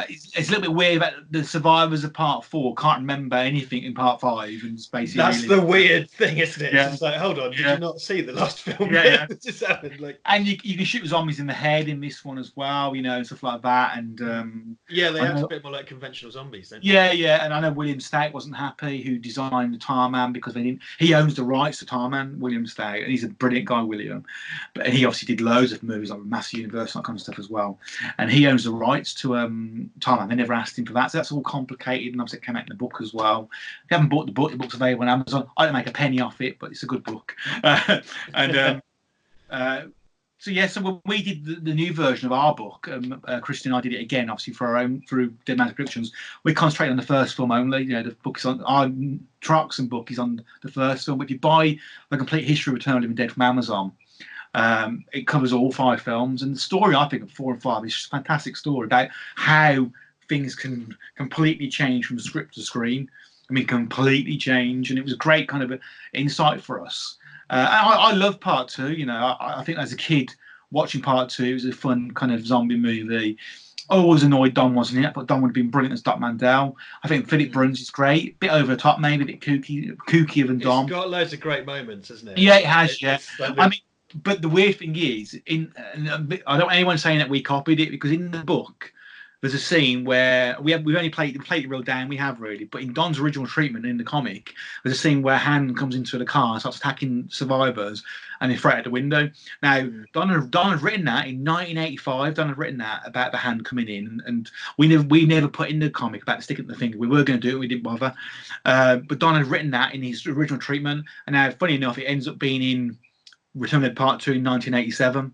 It's a little bit weird about the survivors of part 4 can't remember anything in part 5, and it's basically that's the weird thing, isn't it? Yeah. It's like, hold on, did you not see the last film? Yeah. It just happened, and you can shoot zombies in the head in this one as well, and stuff like that. And they act a bit more like conventional zombies, don't they? Yeah. And I know William Stout wasn't happy, who designed the Tarman, because he owns the rights to Tarman, William Stout, and he's a brilliant guy, William. But he obviously did loads of movies like Master Universe and that kind of stuff as well. And he owns the rights to Tarman. They never asked him for that, so that's all complicated, and obviously it came out in the book as well. If you haven't bought the book's available on Amazon. I don't make a penny off it, but it's a good book. So when we did the new version of our book, Christian and I did it again, obviously through Dead Man's Productions. We concentrated on the first film only. The book is on our Trox and book is on the first film. But if you buy the complete history of Return of the Living Dead from Amazon, it covers all 5 films, and the story I think of 4 and 5 is just a fantastic story about how things can completely change from script to screen. I mean, completely change, and it was a great kind of insight for us. I love part 2. I think as a kid watching part 2, it was a fun kind of zombie movie. I was annoyed Don wasn't in it, but Don would have been brilliant as Doc Mandel. I think Philip Bruns is great, a bit over the top, maybe a bit kookier than Don. It's got loads of great moments, hasn't it? Yeah, it has. I mean, but the weird thing is, I don't want anyone saying that we copied it, because in the book, there's a scene where we've only played it real down, we have really, but in Don's original treatment in the comic, there's a scene where Han comes into the car and starts attacking survivors, and they throw it out the window. Now, Don had written that in 1985. Don had written that about the hand coming in, and we never put in the comic about the stick at the finger. We were going to do it, we didn't bother. But Don had written that in his original treatment, and now, funny enough, it ends up being in Return of the Dead Part 2 in 1987.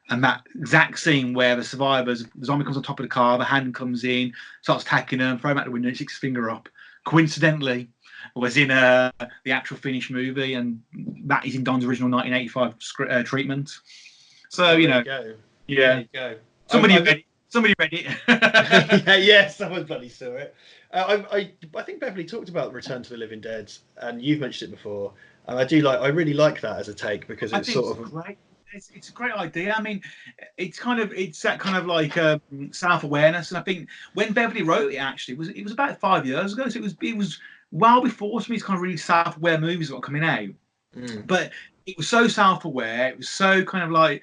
And that exact scene where the zombie comes on top of the car, the hand comes in, starts attacking them, throw him out the window, and sticks his finger up. Coincidentally, was in the actual finished movie, and that is in Don's original 1985 treatment. So yeah, there you go. Somebody read it. Yeah, someone bloody saw it. I think Beverly talked about Return to the Living Dead, and you've mentioned it before. And I really like that as a take, because it's sort of great. It's a great idea. I mean, it's that kind of like self-awareness, and I think when Beverly wrote it, actually, it was about 5 years ago, so it was well before some of these kind of really self-aware movies were coming out. But it was so self-aware, it was so kind of like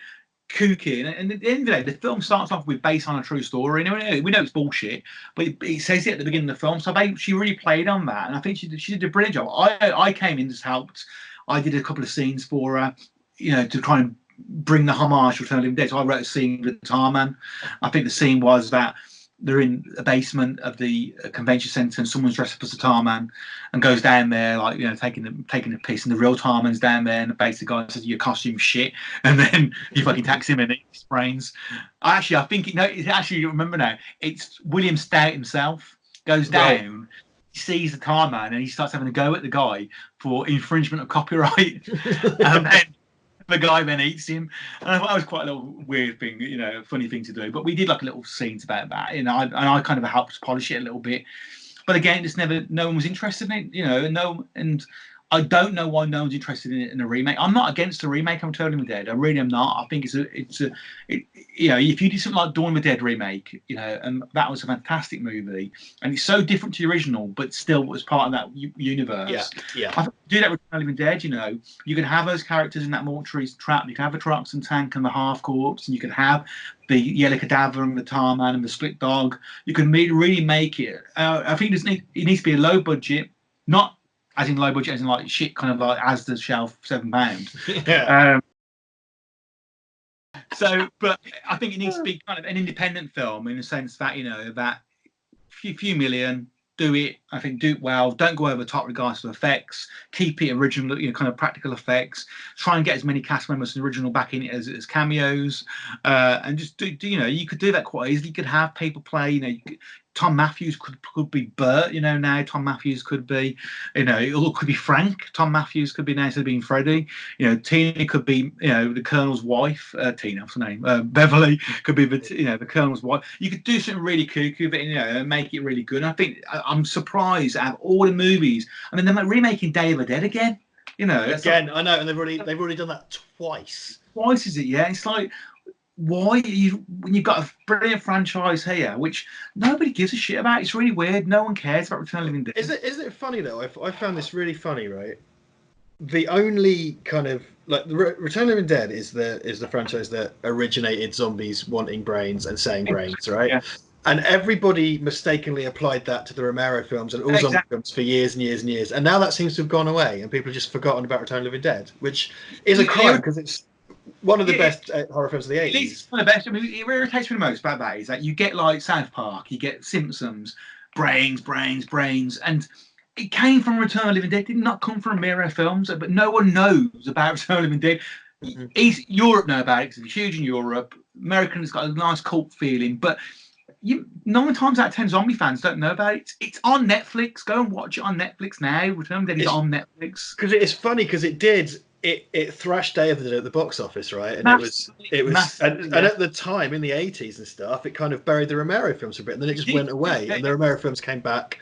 kooky, and at the end of the day, the film starts off with based on a true story. We know it's bullshit, but it says it at the beginning of the film, so she really played on that, and I think she did a brilliant job. I came in, just helped. I did a couple of scenes for her, to try and bring the homage to Return of the Living Dead. So I wrote a scene with the tar man. I think the scene was that they're in a basement of the convention centre, and someone's dressed up as a tar man and goes down there, like, taking a piss, and the real tar man's down there, and the basic guy says, "Your costume's shit," and then he fucking attacks him and eats his brains. I think you remember now, it's William Stout himself goes down. Right. He sees the tar man and he starts having a go at the guy for infringement of copyright, and then the guy then eats him. And I thought that was quite a little weird thing, funny thing to do. But we did like a little scenes about that, and I kind of helped polish it a little bit. But again, no one was interested in it, and I don't know why no one's interested in it in a remake. I'm not against a remake of Return of the Dead. I really am not. I think if you did something like Dawn of the Dead remake, and that was a fantastic movie, and it's so different to the original, but still was part of that universe. Yeah. I think do that with Return of the Living Dead. You can have those characters in that mortuary trap. You can have the trucks and tank and the half corpse, and you can have the yellow cadaver and the tar man and the split dog. You can really make it. I think it needs to be a low budget, not as in low budget, as in like shit, kind of like Asda's shelf, £7. Yeah. But I think it needs to be kind of an independent film in the sense that that few million, do it. I think do it well. Don't go over the top regards to effects. Keep it original, kind of practical effects. Try and get as many cast members from the original back in it as cameos, and just do. You could do that quite easily. You could have people play. Tom Matthews could be Bert, now Tom Matthews could be, it could be Frank. Tom Matthews could be now instead of being Freddie. Tina could be, the Colonel's wife. Tina, what's her name? Beverly could be the Colonel's wife. You could do something really kooky, but and make it really good. And I think I'm surprised at all the movies. I mean, they're remaking Day of the Dead again. Again, I know, and they've already done that twice. Twice, is it? Yeah, it's like, why when you've got a brilliant franchise here, which nobody gives a shit about? It's really weird. No one cares about Return of the Living Dead. Is it funny though? I found this really funny, right? The only kind of like the Return of the Living Dead is the franchise that originated zombies wanting brains and saying brains, right? Yeah. And everybody mistakenly applied that to the Romero films and all zombie films for years and years and years. And now that seems to have gone away, and people have just forgotten about Return of the Living Dead, which is a crime because it's one of the best horror films of the 80s. It's one of the best. I mean, it irritates me the most about that is that you get like South Park, you get Simpsons, brains, and it came from Return of the Living Dead. It did not come from Romero films, but no one knows about Return of the Living Dead. Europe know about it because it's huge in Europe. Americans got a nice cult feeling, but 9 times out of 10 zombie fans don't know about it. It's on Netflix. Go and watch it on Netflix now. Return of the Dead is on Netflix. Because it's funny because it thrashed Day of the Dead at the box office, right? And and at the time in the 80s and stuff, it kind of buried the Romero films for a bit, and then it just went away, and the Romero films came back.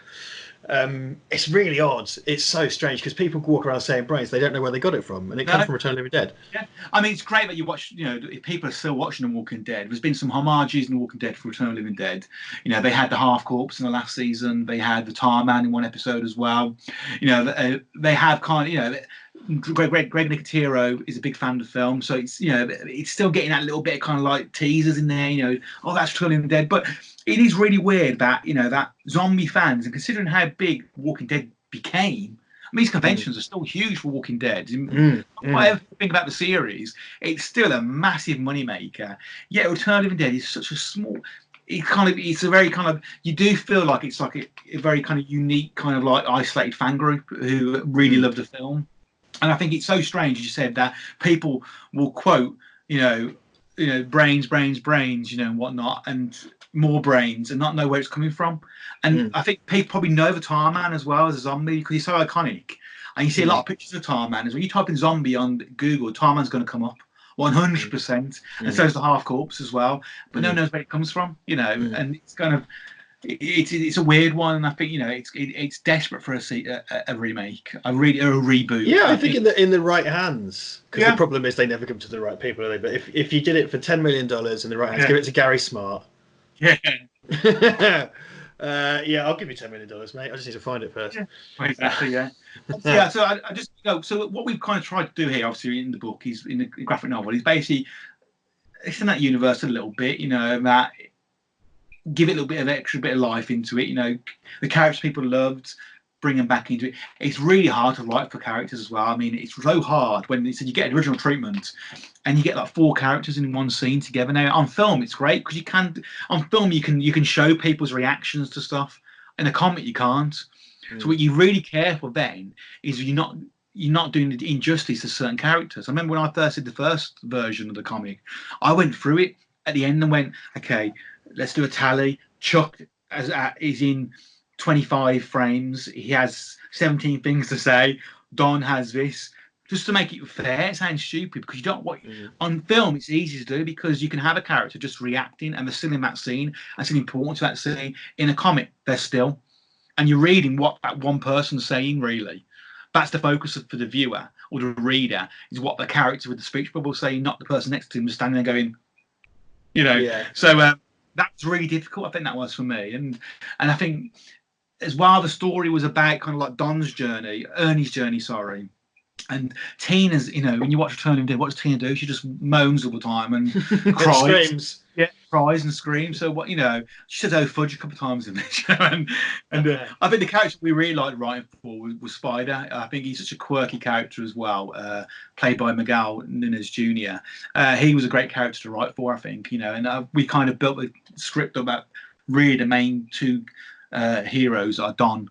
It's really odd. It's so strange because people walk around saying brains, they don't know where they got it from, and it comes from Return of the Living Dead. Yeah, I mean, it's great that you watch. If people are still watching The Walking Dead, there's been some homages in The Walking Dead for Return of the Living Dead. They had the half corpse in the last season. They had the tar man in one episode as well. They have kind of Greg Nicotero is a big fan of the film, so it's it's still getting that little bit of kind of like teasers in there. Oh, that's Trill of the Dead, but it is really weird that that zombie fans, and considering how big Walking Dead became. I mean, these conventions are still huge for Walking Dead. Whatever you think about the series, it's still a massive moneymaker. Yet Return of the Living Dead is such a small. It's a very kind of, you do feel like it's like a very kind of unique kind of like isolated fan group who really love the film. And I think it's so strange, as you said, that people will quote, brains, and whatnot, and more brains, and not know where it's coming from. And I think people probably know the Tar Man as well as a zombie because he's so iconic. And you see a lot of pictures of Tar Man. As when you type in zombie on Google, Tar Man's going to come up 100%, and so is the Half Corpse as well. But no one knows where it comes from, and it's kind of. It's a weird one, and I think it's desperate for a remake, a reboot. Yeah, I think in the right hands, because the problem is they never come to the right people, are they? But if you did it for $10 million in the right hands, give it to Gary Smart. Yeah. I'll give you $10 million, mate. I just need to find it first. Yeah. Exactly. Yeah. So I just so what we've kind of tried to do here, obviously in the book, is in the graphic novel, is basically it's in that universe a little bit, that. Give it a little bit of extra bit of life into it. The characters people loved, bring them back into it. It's really hard to write for characters as well. I mean, it's so hard when you get an original treatment and you get like 4 characters in one scene together. Now on film, it's great because you can show people's reactions to stuff. In a comic, you can't. So what you're really careful then is you're not doing the injustice to certain characters. I remember when I first did the first version of the comic, I went through it at the end and went, okay, let's do a tally. Chuck is in 25 frames. He has 17 things to say. Don has this. Just to make it fair, it sounds stupid because you don't want on film. It's easy to do because you can have a character just reacting and they're still in that scene and still important to that scene. In a comic, they're still, and you're reading what that one person's saying. Really, that's the focus for the viewer or the reader is what the character with the speech bubble saying, not the person next to him just standing there going, So. That's really difficult. I think that was for me, and I think as well the story was about kind of like Ernie's journey, sorry, and Tina's. When you watch Return of the Dead, what does Tina do? She just moans all the time and cries, screams, cries and screams. So what she says "oh fudge" a couple of times in this, and I think the character we really liked writing for was Spider. I think he's such a quirky character as well, played by Miguel Nunes Jr. He was a great character to write for, I think, and we kind of built the script about really the main 2 heroes are Don,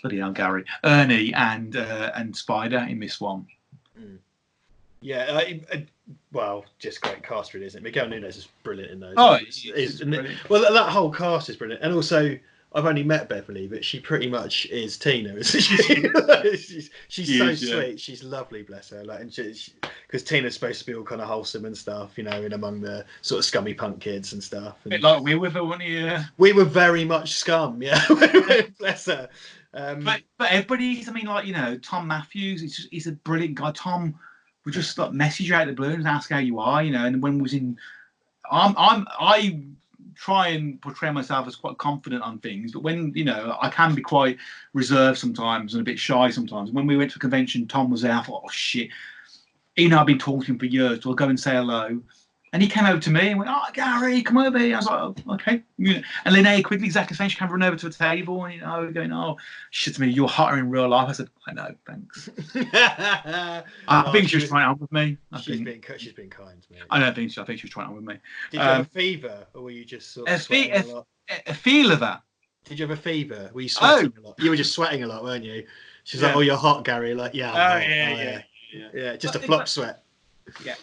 bloody hell, Gary, Ernie, and Spider in this one. Yeah, well, just great cast, really, isn't it? Miguel Nunes is brilliant in those. Oh, well, that whole cast is brilliant, and also I've only met Beverly, but she pretty much is Tina, isn't she? she's so sweet. She's lovely, bless her. Like, and because Tina's supposed to be all kind of wholesome and stuff, in among the sort of scummy punk kids and stuff. And, a bit like we were, weren't you? We were very much scum, yeah. Bless her. But everybody's. I mean, like Tom Matthews. He's a brilliant guy. Tom would just like message you out of the blue and ask how you are, and when we was in, I try and portray myself as quite confident on things, but when I can be quite reserved sometimes and a bit shy sometimes. When we went to a convention, Tom was there. I thought, oh shit, I've been talking to him for years, so I'll go and say hello. And he came over to me and went, "Oh, Gary, come over here." I was like, "Oh, okay." And Linnea Quigley, exactly the same. She came run over to a table and going, "Oh," she said to me, "You're hotter in real life." I said, "I know, thanks." I think she was trying on with me. She's been kind, man. I don't think so. I think she was trying on with me. Did you have a fever, or were you just sort of sweating a lot? A fever. Did you have a fever? Were you sweating a lot? You were just sweating a lot, weren't you? She's like, "Oh, you're hot, Gary." Like, yeah. Yeah. Just a flop sweat. Yeah,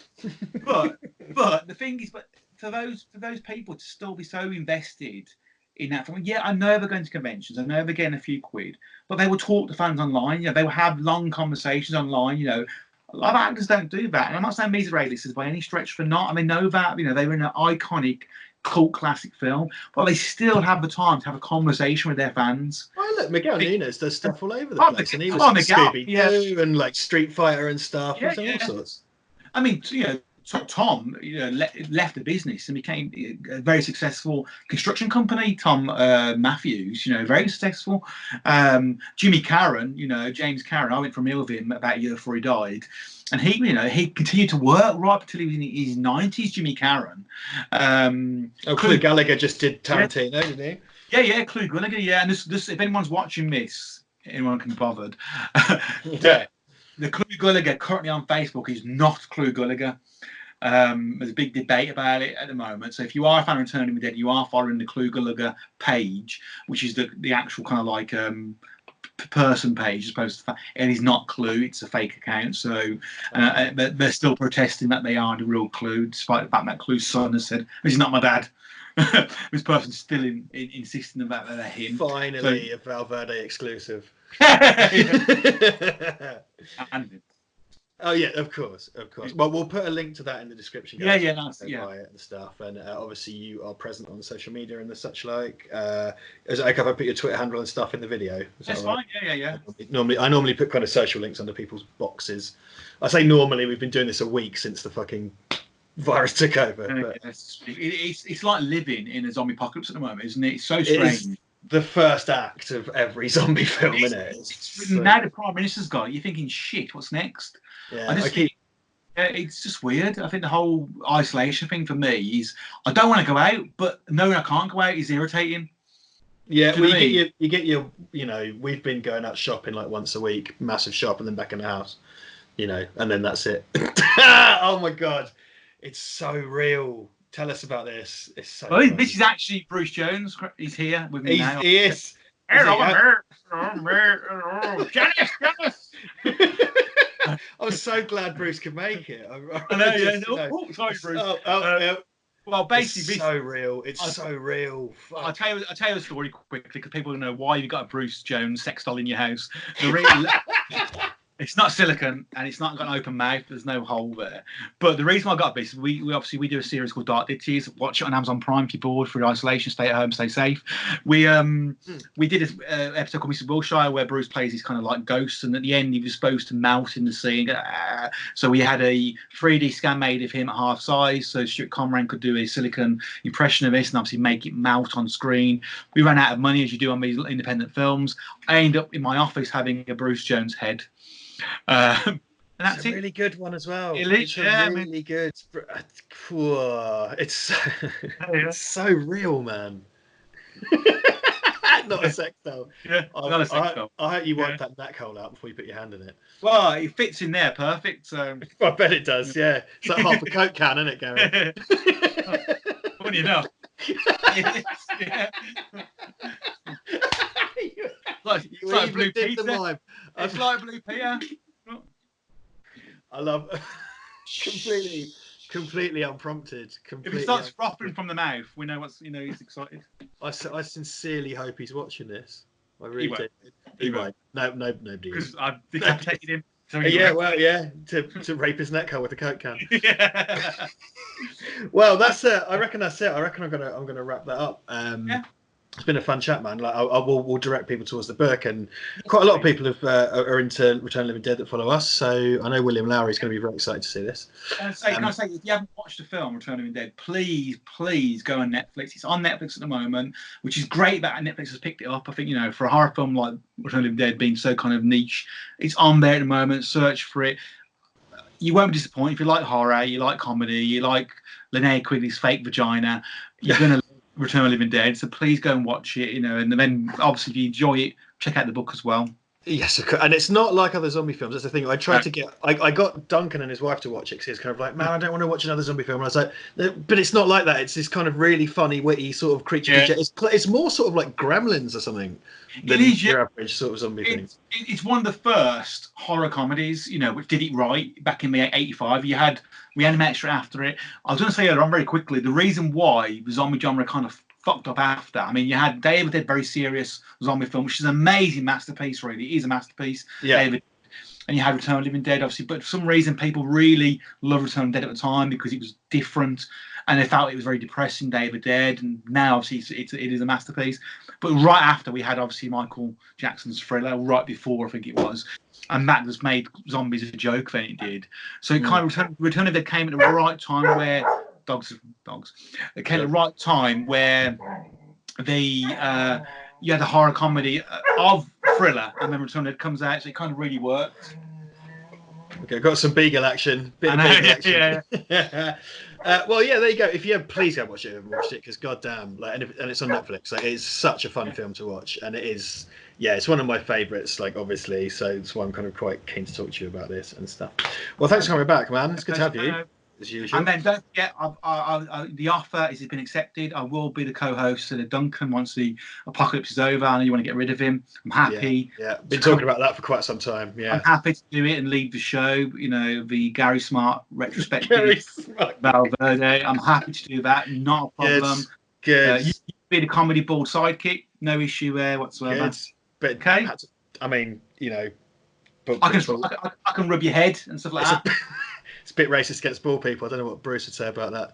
but the thing is, for those people to still be so invested in that film, I know they're going to conventions, I know they're getting a few quid, but they will talk to fans online. They will have long conversations online. A lot of actors don't do that, and I'm not saying these are A-listers by any stretch for not. I mean, know that they were in an iconic cult classic film, but they still have the time to have a conversation with their fans. Well, look, Miguel Nunes does stuff all over the place, and he was Scooby-Doo and like Street Fighter and stuff. He's done all sorts. I mean, So Tom, left the business and became a very successful construction company. Tom Matthews, very successful. Jimmy Carran, James Carran. I went for a meal with him about a year before he died, and he continued to work right until he was in his 90s. Jimmy Carran. Clue Gallagher just did Tarantino, didn't he? Yeah, Clue Gallagher. Yeah, and this if anyone's watching this, anyone can be bothered. The Clue Gallagher currently on Facebook is not Clue Gallagher. There's a big debate about it at the moment. So if you are a fan of Return of the Living Dead, you are following the Clue Gallagher page, which is the actual kind of like person page, as opposed to it is not Clue. It's a fake account. So they're still protesting that they are the real Clue, despite the fact that Clue's son has said, "This is not my dad." This person's still insisting about that they're him. Finally, a Val Verde exclusive. Oh yeah, of course. Well, we'll put a link to that in the description. Guys, nice. And stuff, and obviously you are present on social media and the such like. Is it okay if I put your Twitter handle and stuff in the video? That's fine. Yeah. I normally put kind of social links under people's boxes. I say normally. We've been doing this a week since the fucking virus took over. It's like living in a zombie apocalypse at the moment, isn't it? It's so strange. It is the first act of every zombie film, isn't it? Now the Prime Minister's got it, you're thinking, shit, what's next? Yeah, it's just weird. I think the whole isolation thing for me is I don't want to go out, but knowing I can't go out is irritating. Yeah, well, you get your we've been going out shopping like once a week, massive shop, and then back in the house, and then that's it. Oh my god, it's so real. Tell us about this. It's so. Well, this is actually Bruce Jones. He's here with me now. He is. Janice. I'm so glad Bruce could make it. I know, yeah. Sorry, Bruce. Well, basically, it's so real. It's so real. Fuck. I'll tell you the story quickly because people will know why you got a Bruce Jones sex doll in your house. It's not silicone and it's not got an open mouth. There's no hole there. But the reason why I got this, we do a series called Dark Ditties. Watch it on Amazon Prime if you're bored for isolation. Stay at home, stay safe. We did an episode called Mr. Wilshire where Bruce plays these kind of like ghosts, and at the end he was supposed to melt in the sea. So we had a 3D scan made of him at half size, so Stuart Conran could do a silicone impression of this and obviously make it melt on screen. We ran out of money, as you do on these independent films. I ended up in my office having a Bruce Jones head. And that's it's a really good one as well. It's really good. It's so real, man. Not a sex doll. Yeah, not a sex doll. I hope you wipe that hole out before you put your hand in it. Well, it fits in there perfect. So I bet it does. Yeah, it's like half a Coke can, isn't it, Gary? Funny enough. Yeah. It's like Blue Peter. It's like Blue Peter. I love completely unprompted. If he starts frothing from the mouth, we know he's excited. I sincerely hope he's watching this. I really do. He won't. No, nobody. Because I've decapitated him. So to rape his neck hole with a Coke can. Yeah. Well, that's it. I reckon that's it. I reckon I'm gonna wrap that up. It's been a fun chat, man. Like, we'll direct people towards the book, and quite a lot of people are into Return of the Living Dead that follow us. So I know William Lowry is going to be very excited to see this. Can I say, if you haven't watched the film Return of the Living Dead, please go on Netflix. It's on Netflix at the moment, which is great that Netflix has picked it up. I think for a horror film like Return of the Living Dead being so kind of niche, it's on there at the moment. Search for it. You won't be disappointed if you like horror, you like comedy, you like Linnea Quigley's fake vagina. You're gonna Return of the Living Dead, so please go and watch it, and then obviously if you enjoy it, check out the book as well. Yes, and it's not like other zombie films. That's the thing. I tried to get, I got Duncan and his wife to watch it because he was kind of like, man, I don't want to watch another zombie film. And I was like, but it's not like that. It's this kind of really funny, witty sort of creature. Yeah. It's more sort of like Gremlins or something than your average sort of zombie thing. It's one of the first horror comedies, which did it right back in the 85. We had an extra after it. I was going to say earlier on very quickly, the reason why the zombie genre kind of fucked up after. I mean, you had David did very serious zombie film, which is an amazing masterpiece, really. It is a masterpiece. Yeah. David. And you had Return of the Living Dead, obviously, but for some reason people really loved Return of the Dead at the time because it was different and they felt it was very depressing, David Dead, and now obviously it is a masterpiece. But right after we had obviously Michael Jackson's Thriller, right before I think it was. and that just made zombies a joke then it did. So it kind of Return of the Dead came at the right time where dogs. It came at the right time where you had the horror comedy of Thriller, and then Return of the Dead comes out, so it kind of really worked. Okay, got some Beagle action. Bit of Beagle action. Yeah. Well, yeah, there you go. If you please go watch it and watch it, because goddamn, like, and it's on Netflix. Like, it's such a fun film to watch, and it is. Yeah, it's one of my favourites. Like, obviously, so that's why I'm kind of quite keen to talk to you about this and stuff. Well, thanks for coming back, man. It's good to have you. As usual. And then don't forget, the offer has been accepted. I will be the co-host of Duncan once the apocalypse is over. I know you want to get rid of him. I'm happy. Yeah. Been talking about that for quite some time. Yeah. I'm happy to do it and lead the show. You know, the Gary Smart retrospective. Val Verde. I'm happy to do that. Not a problem. Good. You be the comedy ball sidekick. No issue there whatsoever. Good. But okay. I mean, you know, I can rub your head and stuff like that. It's a bit racist against bald people. I don't know what Bruce would say about that.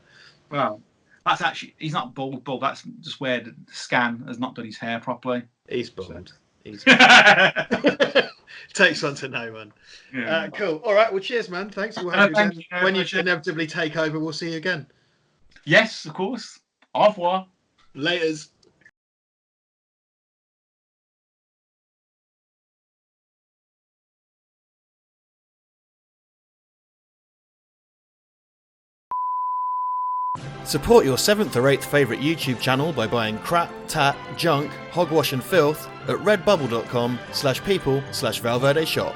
Well, that's actually, he's not bald. That's just where the scan has not done his hair properly. He's bald. Takes one to know one. Yeah. Cool. All right. Well, cheers, man. Thanks. We'll have you again. When you inevitably take over, we'll see you again. Yes, of course. Au revoir. Laters. Support your 7th or 8th favourite YouTube channel by buying crap, tat, junk, hogwash and filth at redbubble.com/people/Val Verde Shop.